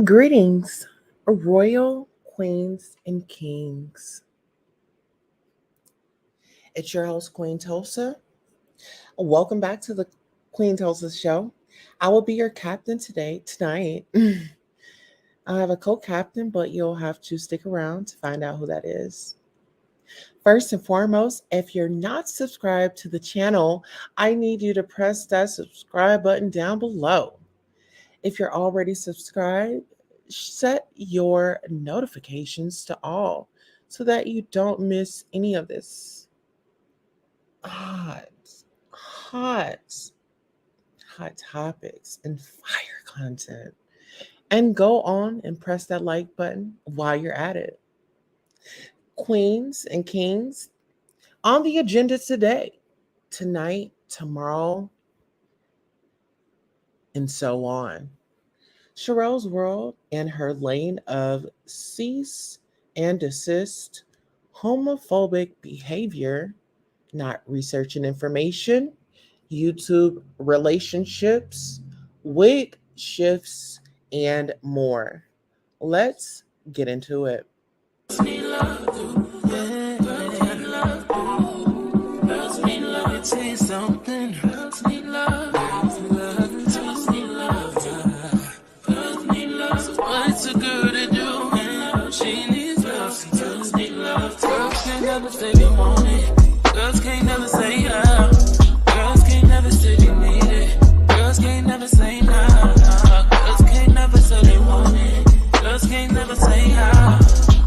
Greetings, royal queens and kings. It's your host, Queen Tulsa. Welcome back to the Queen Tulsa Show. I will be your captain tonight. I have a co-captain, but you'll have to stick around to find out who that is. First and foremost, if you're not subscribed to the channel, I need you to press that subscribe button down below. If you're already subscribed, set your notifications to all so that you don't miss any of this hot, hot, hot topics and fire content. And go on and press that like button while you're at it. Queens and kings, on the agenda today, tonight, tomorrow, and so on. Sherelle's world and her lane of cease and desist, homophobic behavior, not research and information, YouTube relationships, wig shifts, and more. Let's get into it. Never say they want it. Girls can't never say yeah. Girls can't never say they need it. Girls can't never say nah. Girls can't never say they want it. Girls can't never say yeah.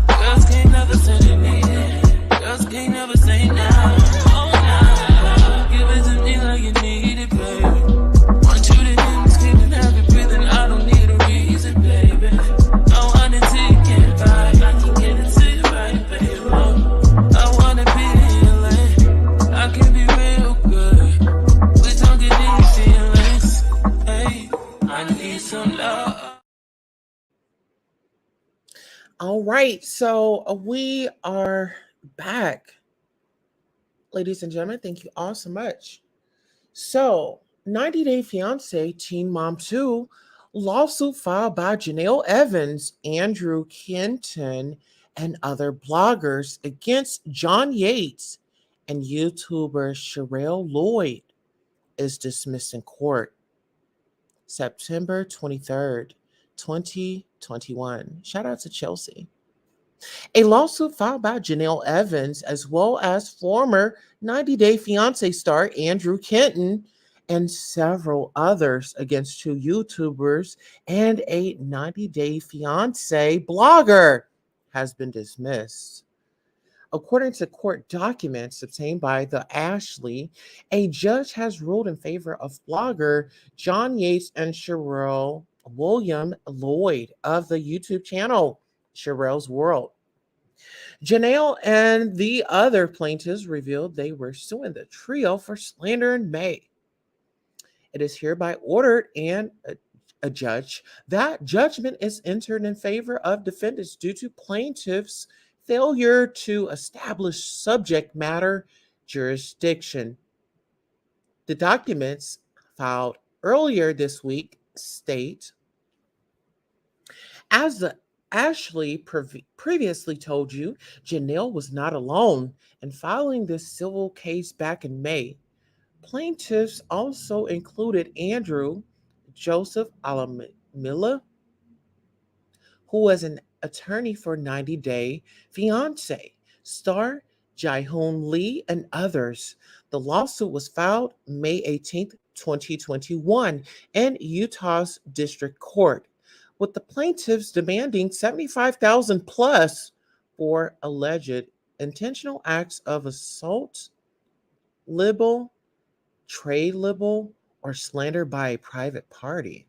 Girls can't never say they need it. Girls can't never say nah. Oh nah. Give it to me like you need it, baby. Want you to hear me screaming, have you breathing. I don't need a reason, baby. I want it till you can't buy. I can get it to you right, baby. I wanna be healing. I can be real good. We don't get these feelings. Hey, I need some love. All right, so we are back. Ladies and gentlemen, thank you all so much. So, 90 Day Fiance, Teen Mom 2, lawsuit filed by Janelle Evans, Andrew Kenton, and other bloggers against John Yates and YouTuber Sherelle Lloyd is dismissed in court. September 23rd, 2021. Shout out to Chelsea. A lawsuit filed by Janelle Evans, as well as former 90 Day Fiancé star Andrew Kenton, and several others against two YouTubers and a 90 Day Fiancé blogger, has been dismissed. According to court documents obtained by the Ashley, a judge has ruled in favor of blogger John Yates and Sherelle William Lloyd of the YouTube channel Sherelle's World. Janelle and the other plaintiffs revealed they were suing the trio for slander in May. It is hereby ordered and a judge that judgment is entered in favor of defendants due to plaintiffs' failure to establish subject matter jurisdiction. The documents filed earlier this week state, as the Ashley previously told you, Janelle was not alone in filing this civil case back in May. Plaintiffs also included Andrew Joseph Alamilla, who was an attorney for 90 Day Fiancé, star Jae-hoon Lee, and others. The lawsuit was filed May 18th, 2021 in Utah's District Court, with the plaintiffs demanding $75,000 plus for alleged intentional acts of assault, libel, trade libel, or slander by a private party.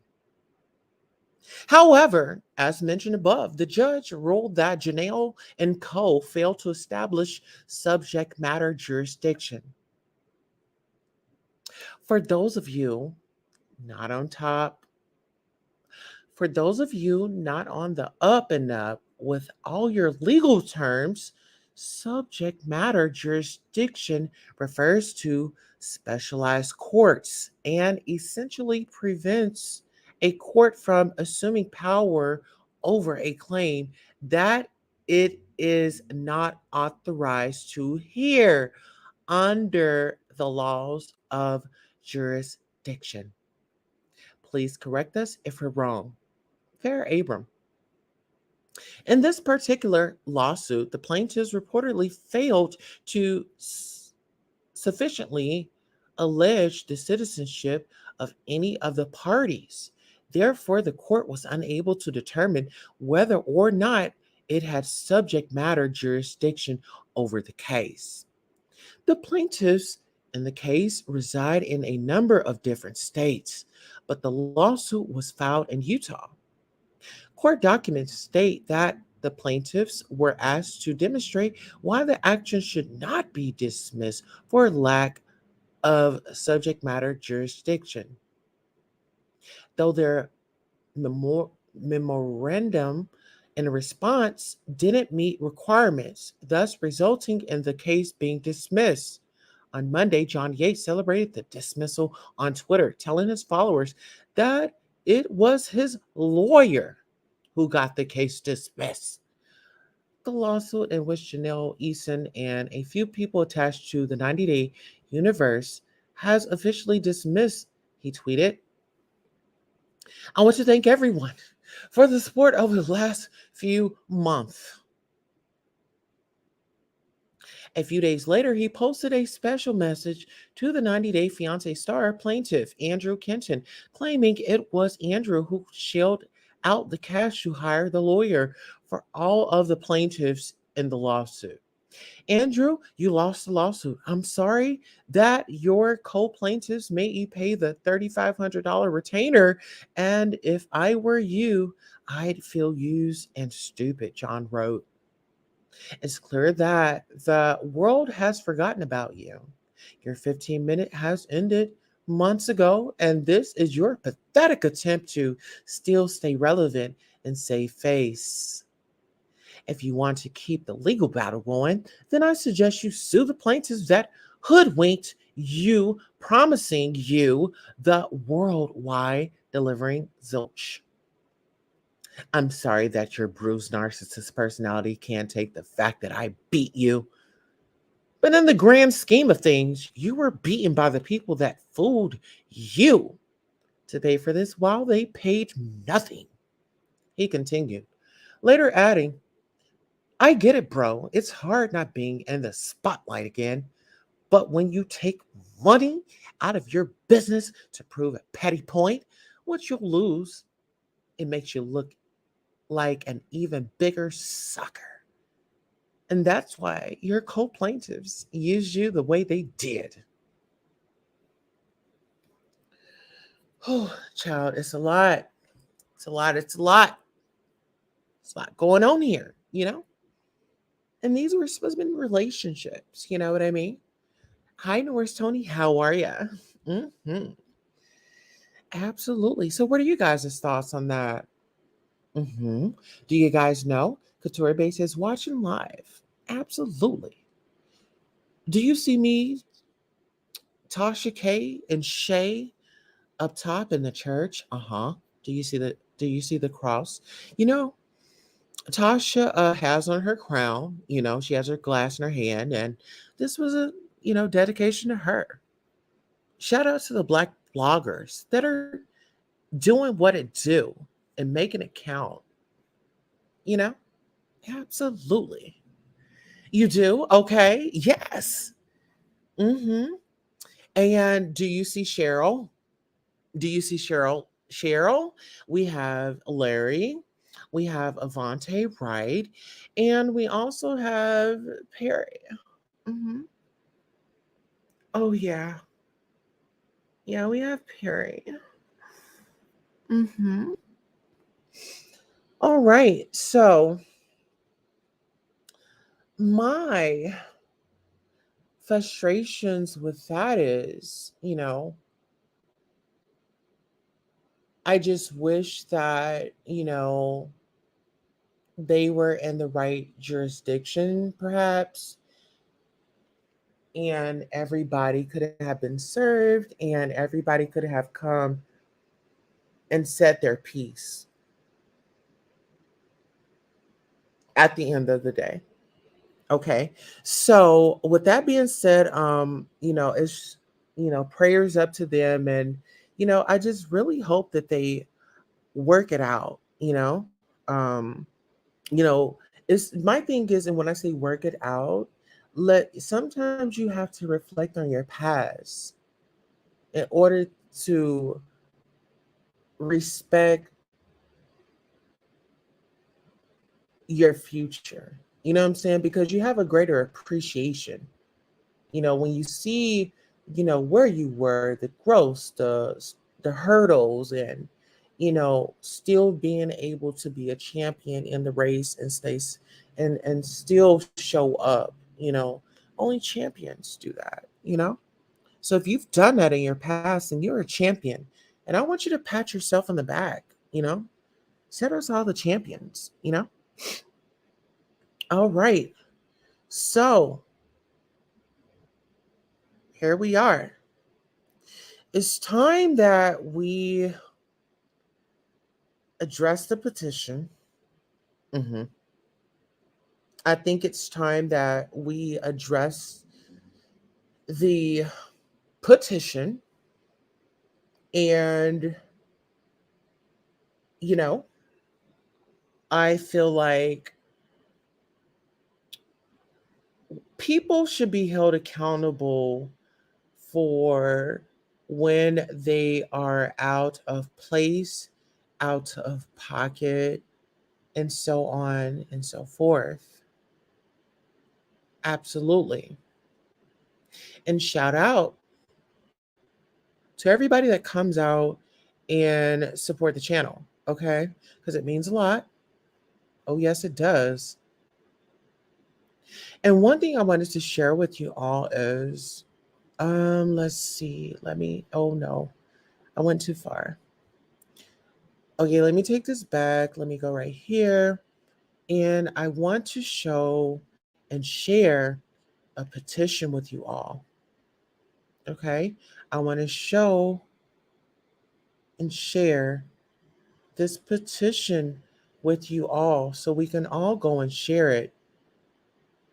However, as mentioned above, the judge ruled that Janelle and Co. failed to establish subject matter jurisdiction. For those of you not on top, for those of you not on the up and up with all your legal terms, subject matter jurisdiction refers to specialized courts and essentially prevents a court from assuming power over a claim that it is not authorized to hear under the laws of jurisdiction. Please correct us if we're wrong. Fair Abram. In this particular lawsuit, the plaintiffs reportedly failed to sufficiently allege the citizenship of any of the parties. Therefore, the court was unable to determine whether or not it had subject matter jurisdiction over the case. The plaintiffs in the case reside in a number of different states, but the lawsuit was filed in Utah. Court documents state that the plaintiffs were asked to demonstrate why the action should not be dismissed for lack of subject matter jurisdiction. Though their memorandum in response didn't meet requirements, thus resulting in the case being dismissed. On Monday, John Yates celebrated the dismissal on Twitter, telling his followers that it was his lawyer who got the case dismissed. The lawsuit in which Janelle Eason and a few people attached to the 90-day universe has officially dismissed, he tweeted. I want to thank everyone for the support over the last few months. A few days later, he posted a special message to the 90-day fiancé star plaintiff, Andrew Kenton, claiming it was Andrew who shelled out the cash to hire the lawyer for all of the plaintiffs in the lawsuit. Andrew, you lost the lawsuit. I'm sorry that your co-plaintiffs made you pay the $3,500 retainer. And if I were you, I'd feel used and stupid, John wrote. It's clear that the world has forgotten about you. Your 15-minute has ended months ago, and this is your pathetic attempt to still stay relevant and save face. If you want to keep the legal battle going, then I suggest you sue the plaintiffs that hoodwinked you, promising you the worldwide delivering zilch. I'm sorry that your bruised narcissist personality can't take the fact that I beat you. But in the grand scheme of things, you were beaten by the people that fooled you to pay for this while they paid nothing. He continued, later adding, I get it, bro. It's hard not being in the spotlight again. But when you take money out of your business to prove a petty point, what you'll lose, it makes you look like an even bigger sucker. And that's why your co-plaintiffs used you the way they did. Oh, child, it's a lot. It's a lot. It's a lot. It's a lot going on here, you know? And these were supposed to be relationships, you know what I mean? Hi, Norris Tony. How are you? Absolutely. So, what are you guys' thoughts on that? Do you guys know Couture Base is watching live? Absolutely. Do you see me, Tasha K, and Shay up top in the church? Do you see the cross? You know, Tasha has on her crown. You know, she has her glass in her hand, and this was a dedication to her. Shout out to the Black bloggers that are doing what it do and making it count. You know, absolutely. You do? Okay. Yes. Mm-hmm. And do you see Cheryl? Do you see Cheryl? Cheryl, we have Larry, we have Avante Wright, and we also have Perry. hmm Oh, yeah. Yeah, we have Perry. Mm-hmm. All right. So, my frustrations with that is, I just wish that, they were in the right jurisdiction, perhaps, and everybody could have been served and everybody could have come and said their piece at the end of the day. Okay. So with that being said, it's prayers up to them, and I just really hope that they work it out, you know, it's my thing is, and when I say work it out, sometimes you have to reflect on your past in order to respect your future. You know what I'm saying? Because you have a greater appreciation. When you see, where you were, the growth, the hurdles, and still being able to be a champion in the race and and still show up. Only champions do that. So if you've done that in your past and you're a champion, and I want you to pat yourself on the back, you know, set us all the champions. All right. So here we are. It's time that we address the petition. Mhm. I think it's time that we address the petition. And, you know, I feel like people should be held accountable for when they are out of place, out of pocket, and so on and so forth. Absolutely. And shout out to everybody that comes out and support the channel, okay? Because it means a lot. Oh, yes, it does. And one thing I wanted to share with you all is, let's see. Oh no, I went too far. Okay, let me take this back. Let me go right here. And I want to show and share a petition with you all. Okay, I want to show and share this petition with you all so we can all go and share it,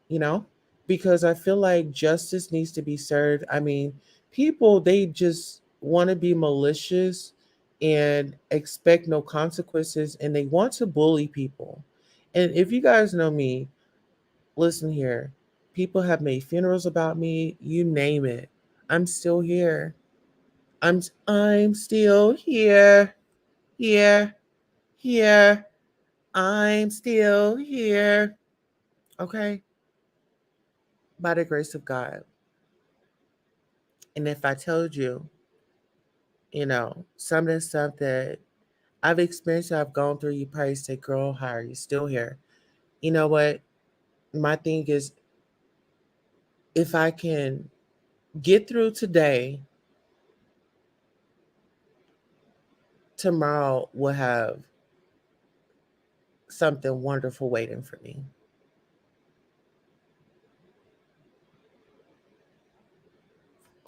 you know, because I feel like justice needs to be served. I mean, people, they just want to be malicious and expect no consequences, and they want to bully people. And if you guys know me, listen here, people have made funerals about me, you name it. I'm still here. I'm still here. Here. Here. I'm still here. Okay? By the grace of God. And if I told you, some of the stuff that I've experienced, I've gone through, you probably say, girl, how are you still here? You know what? My thing is, if I can get through today, tomorrow will have something wonderful waiting for me.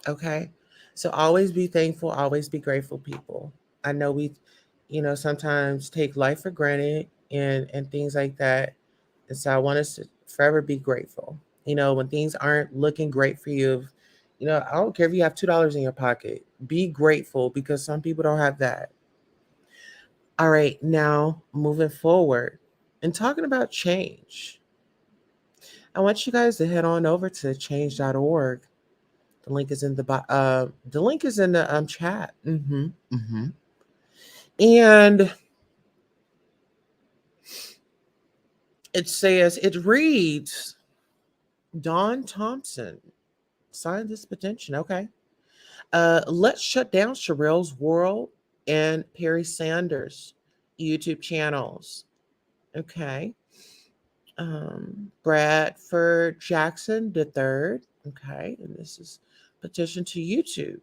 Okay? So always be thankful, always be grateful, people. I know we, sometimes take life for granted and things like that. And so I want us to forever be grateful. When things aren't looking great for you, I don't care if you have $2 in your pocket. Be grateful, because some people don't have that. All right, now moving forward and talking about change. I want you guys to head on over to change.org. The link is in the chat. And it reads, Don Thompson signed this petition. Okay. Let's shut down Sherelle's World and Perry Sanders YouTube channels. Okay. Bradford Jackson III. Okay. And this is petition to YouTube.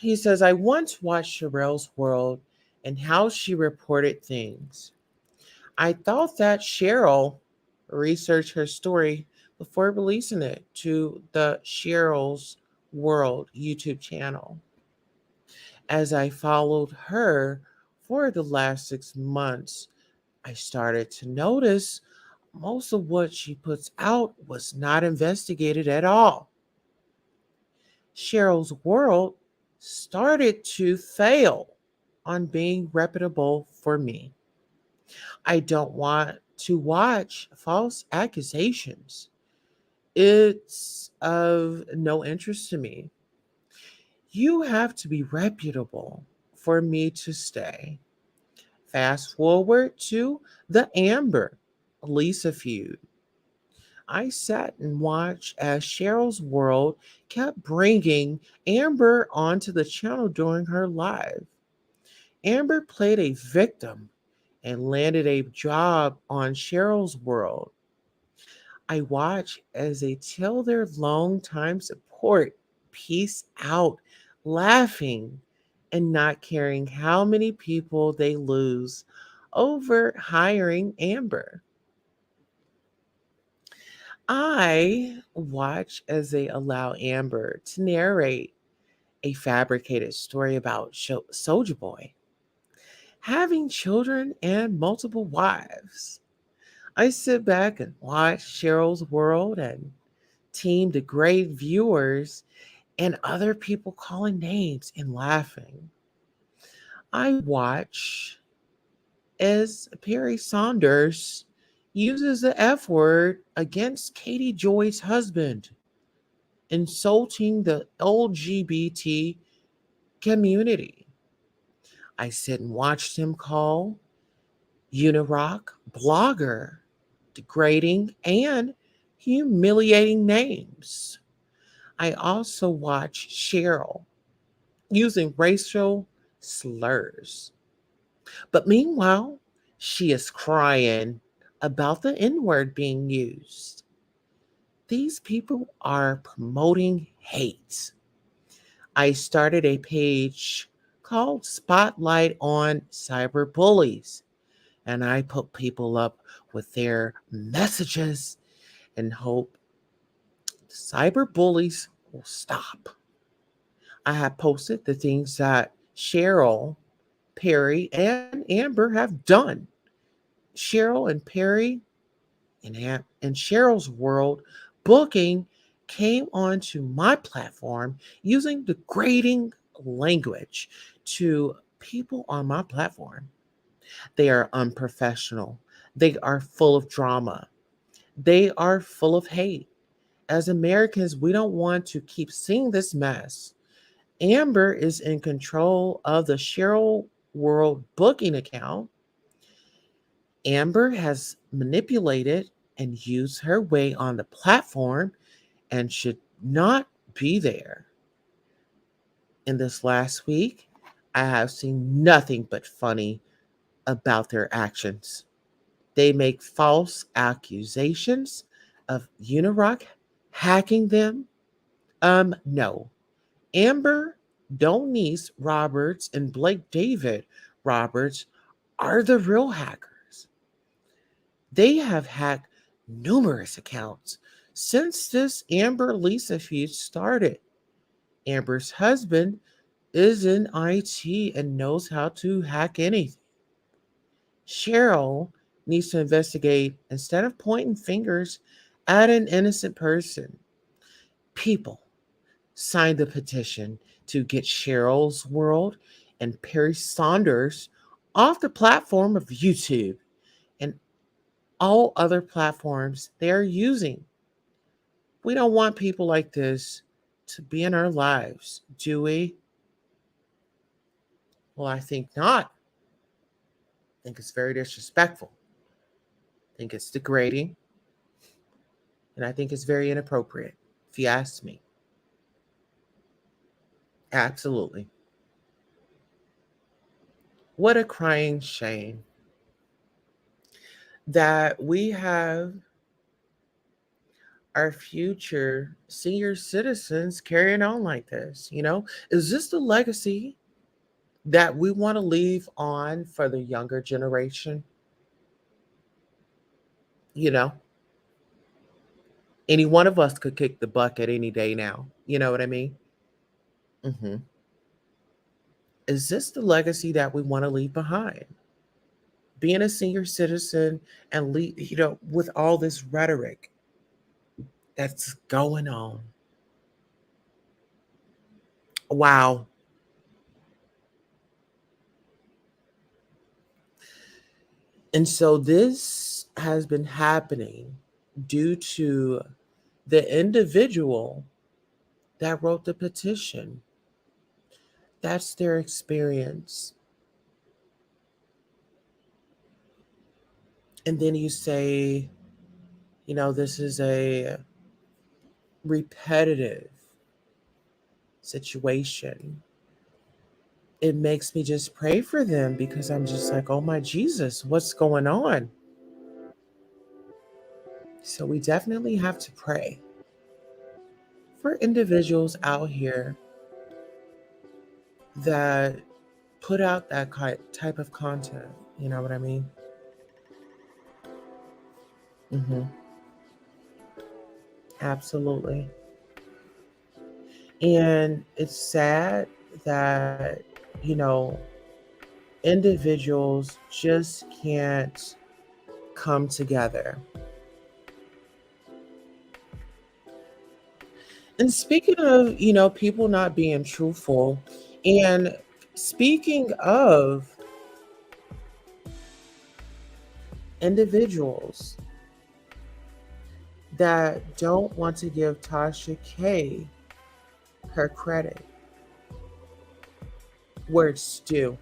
He says, I once watched Sherelle's World and how she reported things. I thought that Cheryl researched her story before releasing it to the Cheryl's World YouTube channel. As I followed her for the last 6 months, I started to notice most of what she puts out was not investigated at all. Cheryl's World started to fail on being reputable for me. I don't want to watch false accusations. It's of no interest to me. You have to be reputable for me to stay. Fast forward to the Amber Lisa feud. I sat and watched as Cheryl's World kept bringing Amber onto the channel during her live. Amber played a victim and landed a job on Cheryl's World. I watch as they tell their long-time support peace out, laughing and not caring how many people they lose over hiring Amber. I watch as they allow Amber to narrate a fabricated story about Soldier Boy having children and multiple wives. I sit back and watch Cheryl's World and team degrade viewers and other people calling names and laughing. I watch as Perry Saunders uses the F word against Katie Joy's husband, insulting the LGBT community. I sit and watch him call Unirock blogger degrading and humiliating names. I also watch Cheryl using racial slurs. But meanwhile, she is crying about the N word being used. These people are promoting hate. I started a page called Spotlight on Cyberbullies, and I put people up with their messages and hope cyberbullies will stop. I have posted the things that Cheryl, Perry, and Amber have done. Cheryl and Perry and Cheryl's World booking came onto my platform using degrading language to people on my platform. They are unprofessional. They are full of drama. They are full of hate. As Americans, we don't want to keep seeing this mess. Amber is in control of the Cheryl World booking account. Amber has manipulated and used her way on the platform and should not be there. In this last week, I have seen nothing but funny about their actions. They make false accusations of Unirock hacking them. No. Amber Donese Roberts and Blake David Roberts are the real hackers. They have hacked numerous accounts since this Amber Lisa feud started. Amber's husband is in IT and knows how to hack anything. Cheryl needs to investigate instead of pointing fingers at an innocent person. People sign the petition to get Cheryl's World and Perry Saunders off the platform of YouTube and all other platforms they are using. We don't want people like this to be in our lives, do we? Well, I think not. I think it's very disrespectful. I think it's degrading. And I think it's very inappropriate, if you ask me. Absolutely. What a crying shame that we have our future senior citizens carrying on like this. Is this the legacy that we want to leave on for the younger generation? Any one of us could kick the bucket any day now. You know what I mean? hmm Is this the legacy that we want to leave behind? Being a senior citizen and lead, with all this rhetoric that's going on. Wow. And so this has been happening due to the individual that wrote the petition. That's their experience. And then you say, this is a repetitive situation. It makes me just pray for them because I'm just like, oh my Jesus, what's going on? So we definitely have to pray for individuals out here that put out that type of content. You know what I mean? Mm-hmm. Absolutely. And it's sad that, you know, individuals just can't come together. And speaking of, people not being truthful, and speaking of individuals that don't want to give Tasha K her credit where it's due,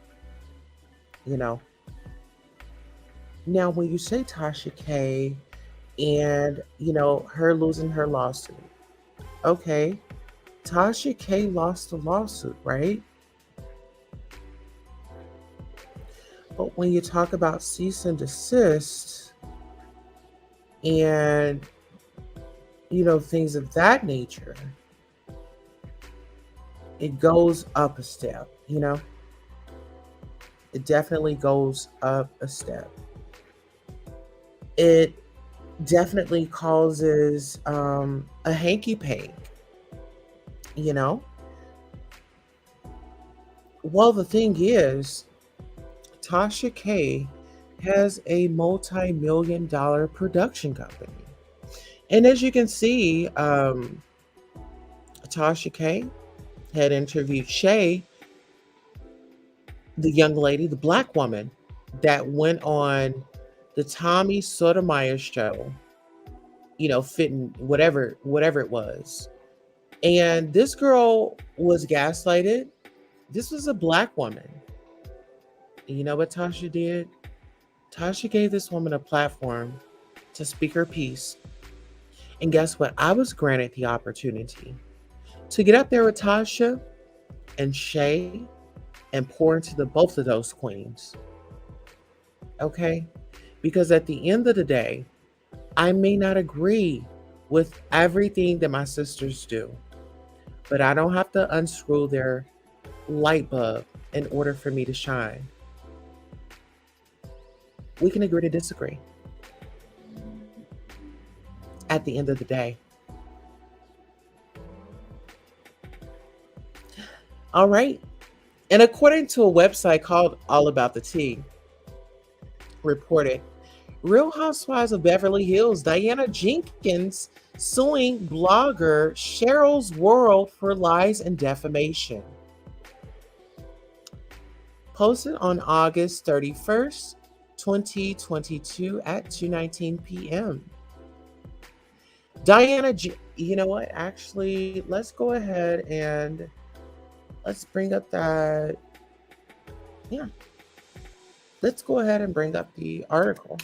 Now, when you say Tasha K and, her losing her lawsuit, okay, Tasha K lost the lawsuit, right? But when you talk about cease and desist and, things of that nature, it goes up a step, It definitely goes up a step. It definitely causes a hanky pank, Well, the thing is, Tasha K has a multi-million-dollar production company. And as you can see, Tasha K had interviewed Shay, the young lady, the Black woman that went on the Tommy Sotomayor show, fitting whatever it was. And this girl was gaslighted. This was a Black woman. And you know what Tasha did? Tasha gave this woman a platform to speak her piece. And guess what? I was granted the opportunity to get up there with Tasha and Shay and pour into both of those queens. Okay? Because at the end of the day, I may not agree with everything that my sisters do, but I don't have to unscrew their light bulb in order for me to shine. We can agree to disagree at the end of the day. All right. And according to a website called All About the Tea, reported, Real Housewives of Beverly Hills, Diana Jenkins suing blogger Cheryl's World for lies and defamation. Posted on August 31st, 2022 at 2:19 p.m. Diana, you know what? Actually, let's go ahead and let's bring up that. Yeah. Let's go ahead and bring up the article.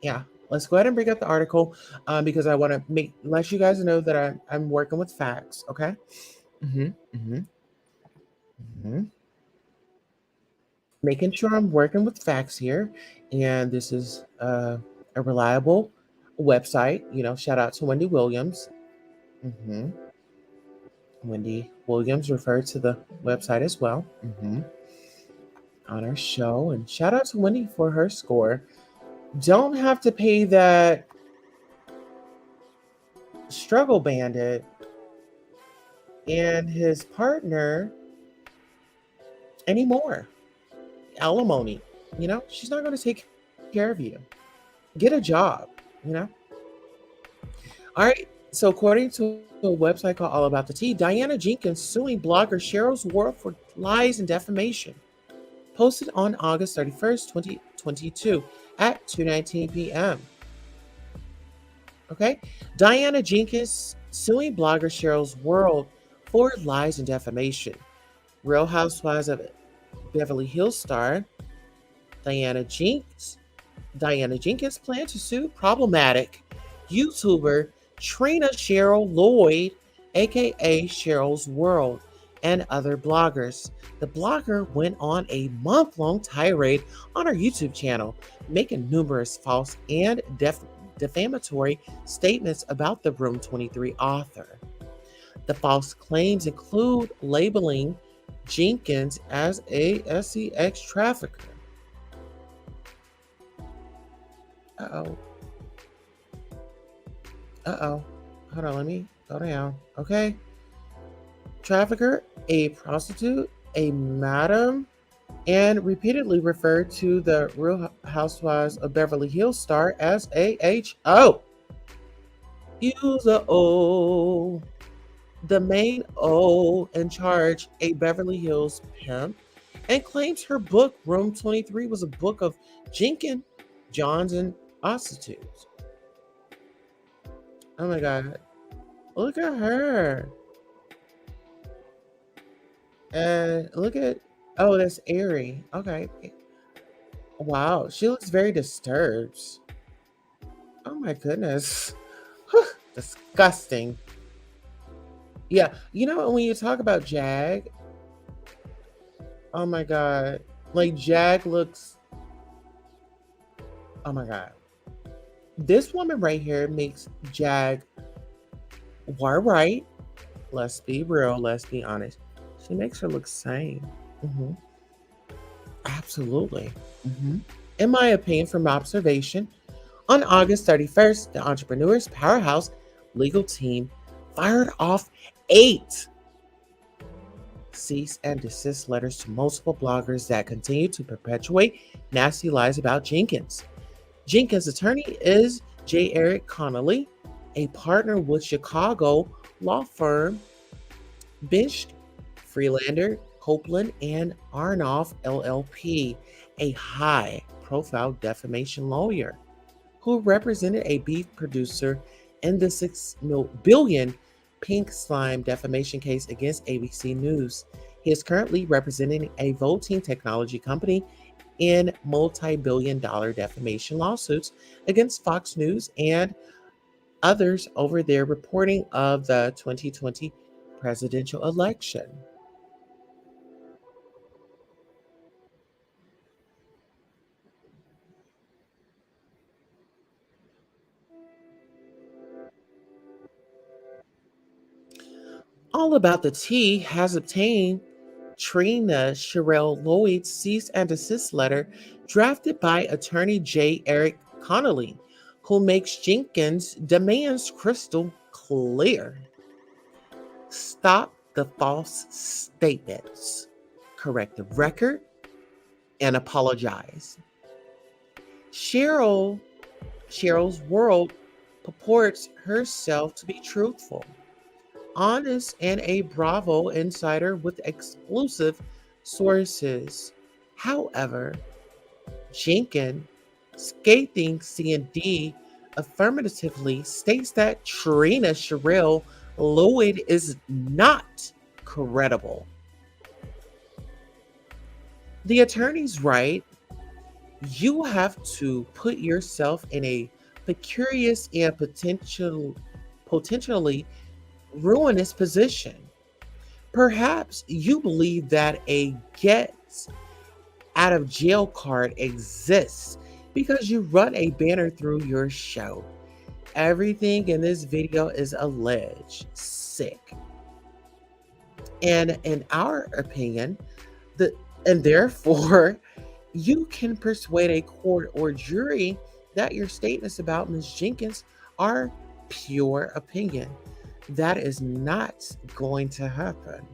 Yeah, let's go ahead and bring up the article because I want to let you guys know that I'm working with facts. Okay. Making sure I'm working with facts here, and this is a reliable website. Shout out to Wendy Williams. Wendy Williams referred to the website as well. On our show, and shout out to Wendy for her score. Don't have to pay that struggle bandit and his partner anymore. Alimony, she's not going to take care of you. Get a job, you know? All right. So, according to a website called All About the Tea, Diana Jenkins suing blogger Cheryl's World for lies and defamation. Posted on August 31st, 2022 at 2:19 p.m. Okay. Diana Jenkins suing blogger Cheryl's World for lies and defamation. Real Housewives of Beverly Hills star Diana Jenkins planned to sue problematic YouTuber Trina Cheryl Lloyd, aka Cheryl's World, and other bloggers. The blogger went on a month-long tirade on her YouTube channel, making numerous false and defamatory statements about the Room 23 author. The false claims include labeling Jenkins as a sex trafficker. Uh-oh. Hold on, let me go down. Okay. Trafficker, a prostitute, a madam, and repeatedly referred to the Real Housewives of Beverly Hills star as AHO. Use a O. The main O in charge, a Beverly Hills pimp, and claims her book, Room 23, was a book of Jenkins, Johns, and prostitutes. Oh my God. Look at her. And look at, oh, that's Ari. Okay. Wow. She looks very disturbed. Oh my goodness. Disgusting. Yeah. When you talk about Jag, oh my God. Like Jag looks, oh my God. This woman right here makes Jag right. Let's be real. Let's be honest. She makes her look sane. Absolutely. In my opinion, from observation, on August 31st, the Entrepreneur's Powerhouse legal team fired off 8 cease and desist letters to multiple bloggers that continue to perpetuate nasty lies about Jenkins. Jenkins' attorney is J. Eric Connolly, a partner with Chicago law firm Binch, Freelander, Copeland, and Arnoff LLP, a high-profile defamation lawyer who represented a beef producer in the $6 billion Pink Slime defamation case against ABC News. He is currently representing a voting technology company in multi-billion-dollar defamation lawsuits against Fox News and others over their reporting of the 2020 presidential election. All About the Tea has obtained Trina Cheryl Lloyd's cease and desist letter drafted by attorney J. Eric Connolly, who makes Jenkins' demands crystal clear. Stop the false statements, correct the record, and apologize. Cheryl's World purports herself to be truthful, honest, and a Bravo insider with exclusive sources. However, Jenkins, scathing C&D, affirmatively states that Trina Cheryl Lloyd is not credible. The attorney's right. You have to put yourself in a precarious and potentially ruinous position. Perhaps you believe that a get out of jail card exists because you run a banner through your show. Everything in this video is alleged. Sick. And in our opinion, and therefore, you can persuade a court or jury that your statements about Ms. Jenkins are pure opinion. That is not going to happen.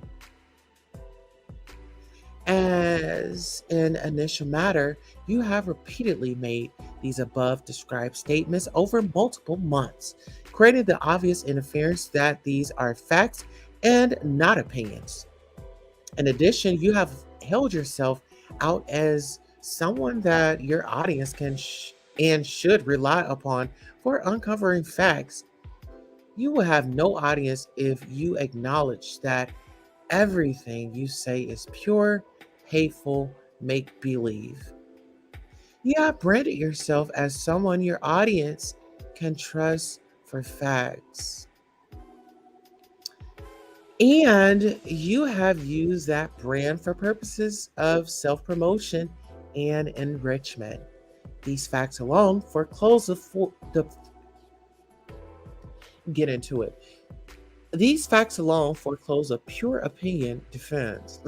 As an initial matter, you have repeatedly made these above described statements over multiple months, creating the obvious inference that these are facts and not opinions. In addition, you have held yourself out as someone that your audience can and should rely upon for uncovering facts. You will have no audience if you acknowledge that everything you say is pure, hateful, make believe. You have branded yourself as someone your audience can trust for facts. And you have used that brand for purposes of self promotion and enrichment. These facts alone foreclose the get into it. These facts alone foreclose a pure opinion defense.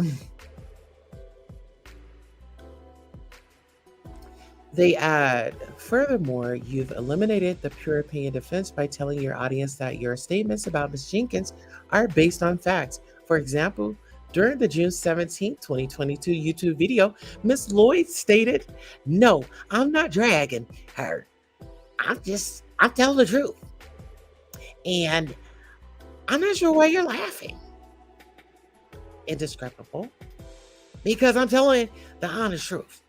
They add, furthermore, you've eliminated the pure opinion defense by telling your audience that your statements about Ms. Jenkins are based on facts. For example, during the June 17, 2022 YouTube video, Ms. Lloyd stated, "No, I'm not dragging her. I'm telling the truth. And I'm not sure why you're laughing." Indescribable. Because I'm telling the honest truth.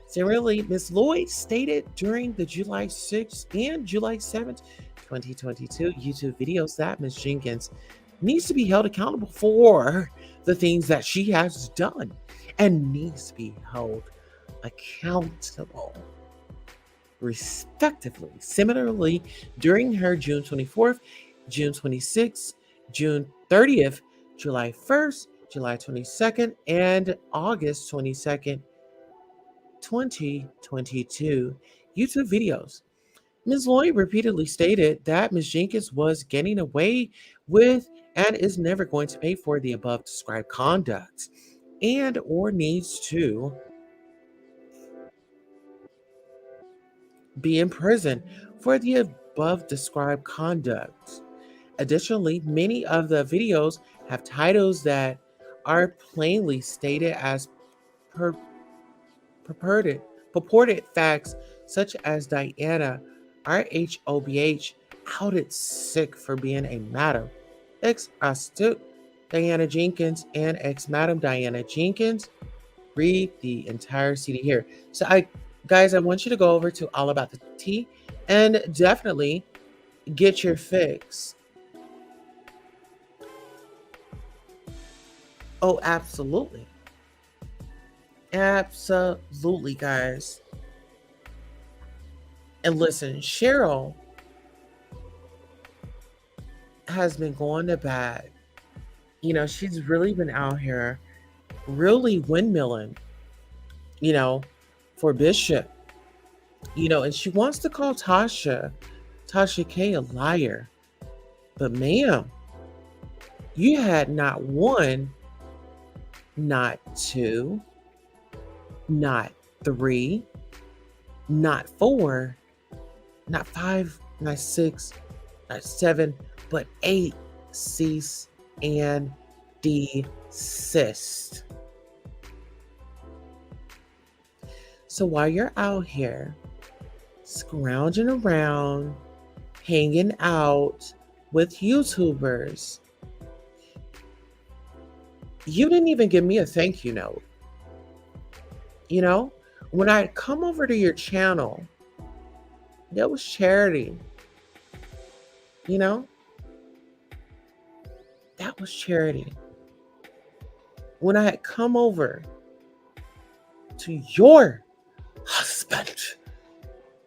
Similarly, Ms. Lloyd stated during the July 6th and July 7th, 2022 YouTube videos that Ms. Jenkins needs to be held accountable for the things that she has done and needs to be held accountable, respectively. Similarly, during her June 24th, June 26th, June 30th, July 1st, July 22nd, and August 22nd, 2022 YouTube videos, Ms. Lloyd repeatedly stated that Ms. Jenkins was getting away with and is never going to pay for the above described conduct and or needs to be in prison for the above described conduct. Additionally, many of the videos have titles that are plainly stated as purported facts, such as Diana RHOBH outed sick for being a madam, ex-prostitute Diana Jenkins, and ex-madam Diana Jenkins. Read the entire CD here. So guys, I want you to go over to All About the Tea and definitely get your fix. Oh, absolutely. Absolutely, guys. And listen, Cheryl has been going to bat. You know, she's really been out here really windmilling, you know, for Bishop. You know, and she wants to call Tasha K a liar. But ma'am, you had not one, not two, not three, not four, not five, not six, not seven, but 8 cease and desist. So while you're out here scrounging around, hanging out with YouTubers, you didn't even give me a thank you note. You know, when I come over to your channel, that was charity. You know, that was charity. When I had come over to your husband,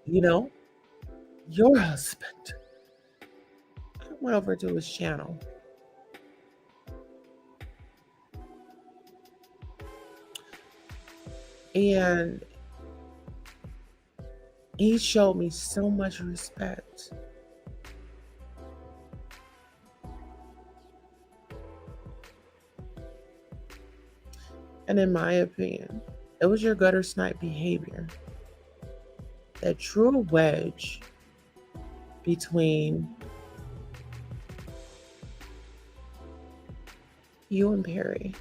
you know, your husband, I went over to his channel. And he showed me so much respect. And in my opinion, it was your gutter snipe behavior that drew a wedge between you and Perry.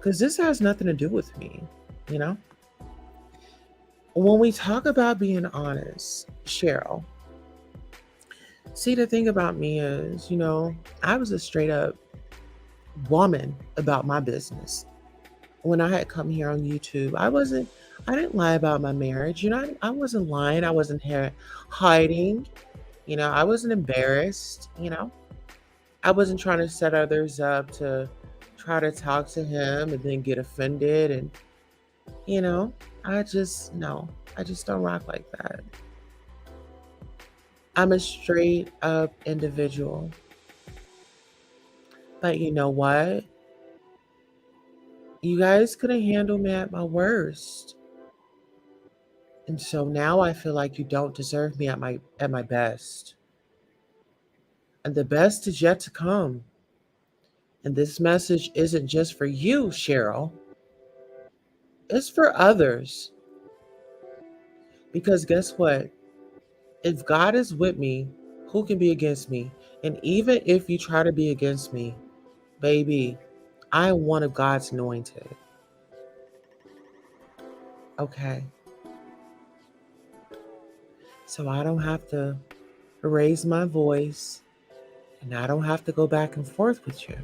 because this has nothing to do with me, you know? When we talk about being honest, Cheryl, see, the thing about me is, I was a straight up woman about my business. When I had come here on YouTube, I didn't lie about my marriage. I wasn't lying. I wasn't hiding. I wasn't embarrassed. I wasn't trying to set others up to try to talk to him and then get offended. And, you know, no, I just don't rock like that. I'm a straight up individual. But you know what? You guys couldn't handle me at my worst. And so now I feel like you don't deserve me at my best. And the best is yet to come. And this message isn't just for you, Cheryl. It's for others. Because guess what? If God is with me, who can be against me? And even if you try to be against me, baby, I am one of God's anointed. Okay. So I don't have to raise my voice and I don't have to go back and forth with you.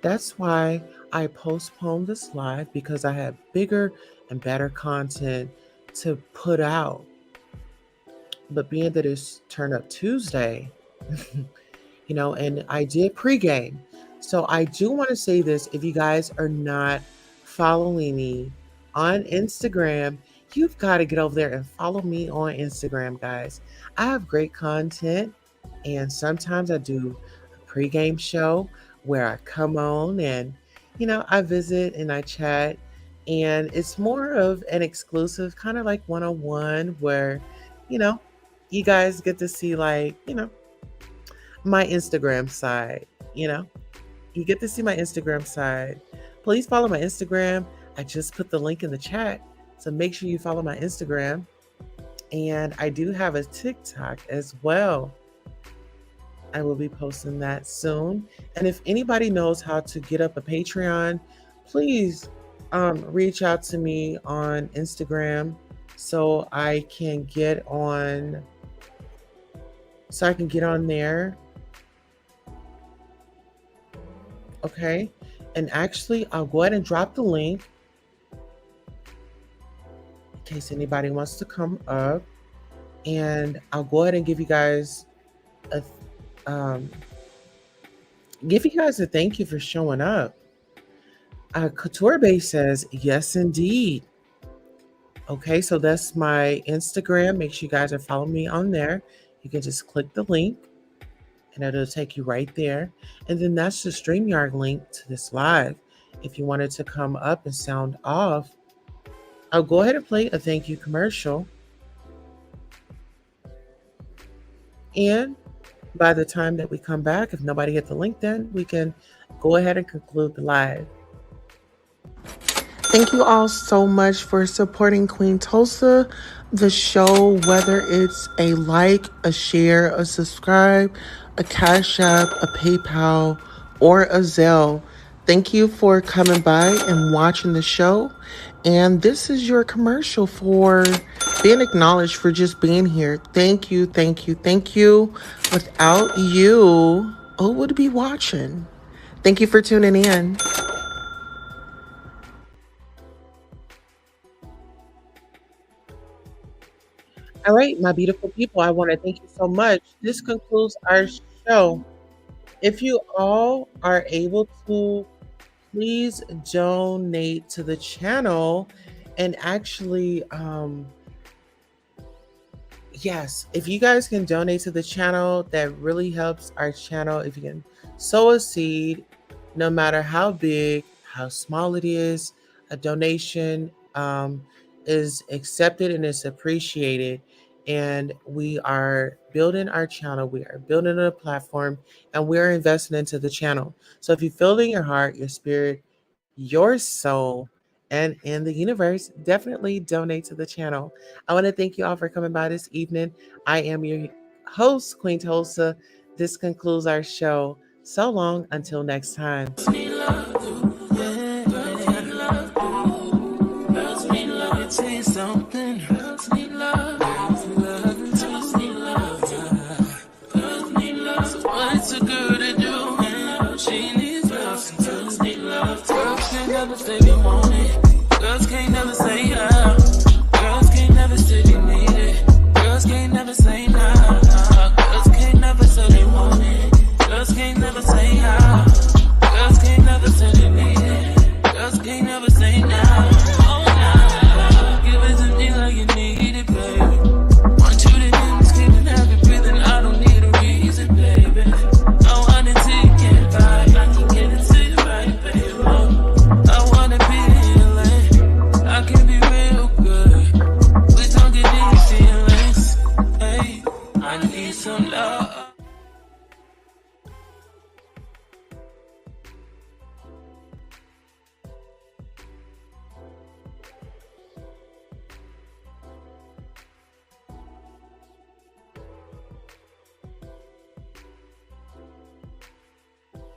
That's why I postponed this live, because I have bigger and better content to put out. But being that it's Turn Up Tuesday, and I did pregame. So I do want to say this. If you guys are not following me on Instagram, you've got to get over there and follow me on Instagram, guys. I have great content, and sometimes I do a pregame show where I come on and, I visit and I chat. And it's more of an exclusive, kind of like one-on-one, where, you guys get to see, like, my Instagram side, You get to see my Instagram side. Please follow my Instagram. I just put the link in the chat. So make sure you follow my Instagram. And I do have a TikTok as well. I will be posting that soon. And if anybody knows how to get up a Patreon, please reach out to me on Instagram so I can get on there. Okay. And actually, I'll go ahead and drop the link in case anybody wants to come up. And I'll go ahead and give you guys a thank you for showing up. Couture Base says, yes, indeed. Okay, so that's my Instagram. Make sure you guys are following me on there. You can just click the link and it'll take you right there. And then that's the StreamYard link to this live. If you wanted to come up and sound off, I'll go ahead and play a thank you commercial. And by the time that we come back, if nobody hit the link, then we can go ahead and conclude the live. Thank you all so much for supporting Queen Tulsa, the show, whether it's a like, a share, a subscribe, a Cash App, a PayPal, or a Zelle. Thank you for coming by and watching the show. And this is your commercial for being acknowledged for just being here. Thank you, thank you, thank you. Without you, who would be watching? Thank you for tuning in. All right, my beautiful people, I want to thank you so much. This concludes our show. If you all are able to, please donate to the channel. And actually, yes, if you guys can donate to the channel, that really helps our channel. If you can sow a seed, no matter how big, how small it is, a donation is accepted and is appreciated. And we are building our channel. We are building a platform, and we're investing into the channel. So if you feel in your heart, your spirit, your soul, and in the universe, definitely donate to the channel. I want to thank you all for coming by this evening. I am your host, Queen Tulsa. This concludes our show. So long until next time. girls need love.